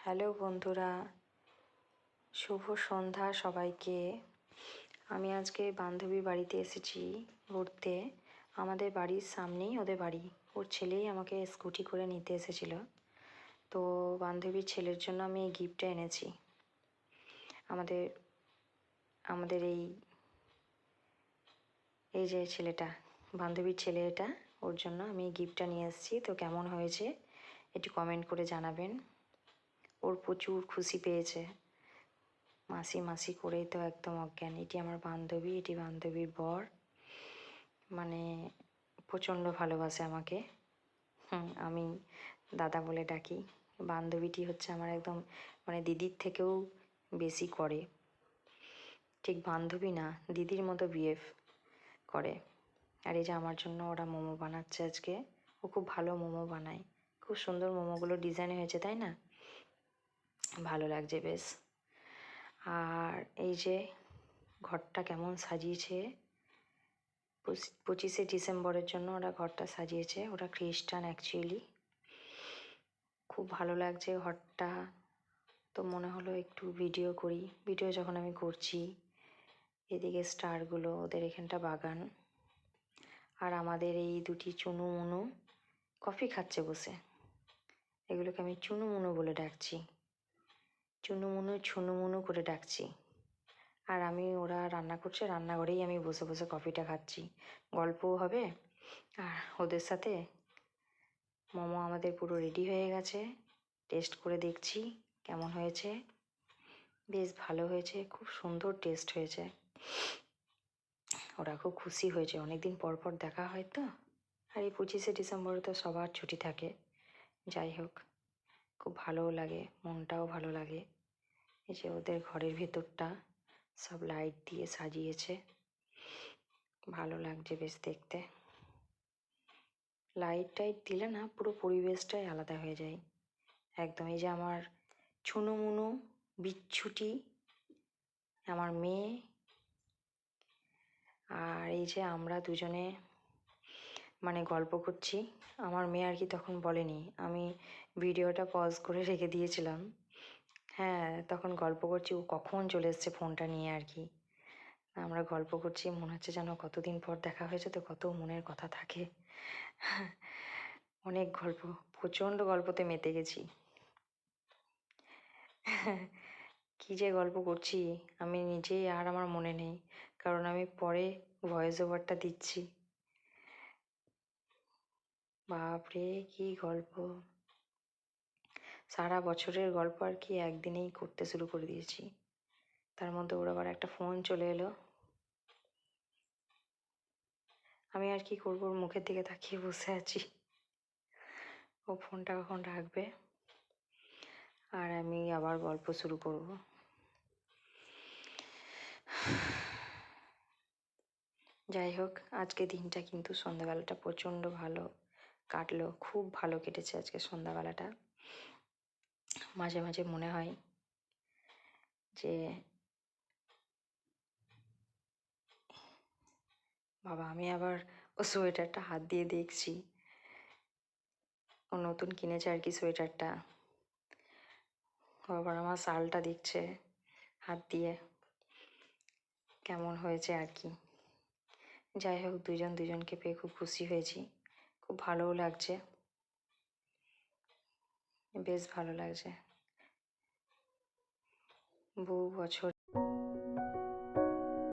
Hello বন্ধুরা, শুভ সন্ধ্যা সবাইকে। আমি আজকে বান্ধবীর বাড়িতে এসেছি ঘুরতে। আমাদের বাড়ির সামনেই ওদের বাড়ি। ওর ছেলেই আমাকে স্কুটি করে নিতে এসেছিল। তো বান্ধবীর ছেলের জন্য আমি এই গিফটটা এনেছি। আমাদের আমাদের এই যে ছেলেটা, বান্ধবীর ছেলে, এটা ওর জন্য আমি এই গিফটটা নিয়ে এসেছি। তো কেমন হয়েছে একটু কমেন্ট করে জানাবেন। ওর প্রচুর খুশি পেয়েছে। মাসি মাসি করেই তো একদম অজ্ঞান। এটি আমার বান্ধবী, এটি বান্ধবীর বর। মানে প্রচণ্ড ভালোবাসে আমাকে। আমি দাদা বলে ডাকি। বান্ধবীটি হচ্ছে আমার একদম মানে দিদির থেকেও বেশি করে। ঠিক বান্ধবী না, দিদির মতো বিহেভ করে। আর এই যে আমার জন্য ওরা মোমো বানাচ্ছে আজকে। ও খুব ভালো মোমো বানায়, খুব সুন্দর মোমোগুলো ডিজাইন হয়েছে, তাই না? ভালো লাগছে বেশ। আর এই যে ঘরটা কেমন সাজিয়েছে, 25শে ডিসেম্বরের জন্য ওরা ঘরটা সাজিয়েছে। ওরা খ্রিস্টান অ্যাকচুয়ালি। খুব ভালো লাগছে ঘরটা। তো মনে হলো একটু ভিডিও করি। ভিডিও যখন আমি করছি, এদিকে স্টারগুলো, ওদের এখানটা বাগান, আর আমাদের এই দুটি চুনু মুনু কফি খাচ্ছে বসে। এগুলোকে আমি চুনু মুনু বলে ডাকছি। চুনু মুনু ছুনু মুনু করে ডাকছি। আর ওরা রান্না করছে, রান্নাঘরেই আমি বসে বসে কফিটা খাচ্ছি। গল্পও হবে আর ওদের সাথে। মোমো আমাদের পুরো রেডি হয়ে গেছে। টেস্ট করে দেখছি কেমন হয়েছে। বেশ ভালো হয়েছে, খুব সুন্দর টেস্ট হয়েছে। ওরা খুব খুশি হয়েছে, অনেকদিন পর পর দেখা হয় তো। আর এই 25শে ডিসেম্বরে তো সবার ছুটি থাকে। যাই হোক, খুব ভালোও লাগে, মনটাও ভালো লাগে। এই যে ওদের ঘরের ভেতরটা সব লাইট দিয়ে সাজিয়েছে, ভালো লাগছে বেশ দেখতে। লাইট টাইট দিলে না পুরো পরিবেশটাই আলাদা হয়ে যায় একদম। এই যে আমার ছুনু মুনু বিচ্ছুটি, আমার মেয়ে, আর এই যে আমরা দুজনে মানে গল্প করছি। আমার মেয়ে আর কি তখন বলেনি, আমি ভিডিওটা পজ করে রেখে দিয়েছিলাম। হ্যাঁ, তখন গল্প করছি, ও কখন চলে এসছে ফোনটা নিয়ে আর কি। আমরা গল্প করছি, মনে হচ্ছে যেন কতদিন পর দেখা হয়েছে, তো কত মনের কথা থাকে। অনেক গল্প, প্রচণ্ড গল্পতে মেতে গেছি। কী যে গল্প করছি আমি নিজেই আর আমার মনে নেই, কারণ আমি পরে ভয়েস ওভারটা দিচ্ছি। বাপরে কী গল্প! সারা বছরের গল্প আর কি একদিনেই করতে শুরু করে দিয়েছি। তার মধ্যে ওর আবার একটা ফোন চলে এলো। আমি আর কি করবো, ওর মুখের দিকে তাকিয়ে বসে আছি। ও ফোনটা কখন রাখবে আর আমি আবার গল্প শুরু করব। যাই হোক, আজকে দিনটা কিন্তু সন্ধ্যাবেলাটা প্রচণ্ড ভালো কাটলো, খুব ভালো কেটেছে আজকে সন্ধ্যাবেলাটা। মাঝে মাঝে মনে হয় যে বাবা, আমি আবার ও সোয়েটারটা হাত দিয়ে দেখছি। ও নতুন কিনেছে আর কি সোয়েটারটা। ও আবার আমার শালটা দেখছে হাত দিয়ে কেমন হয়েছে আর কি। যাই হোক, দুজন দুজনকে পেয়ে খুব খুশি হয়েছি, খুব ভালোও লাগছে, বেশ ভালো লাগছে। বহু বছর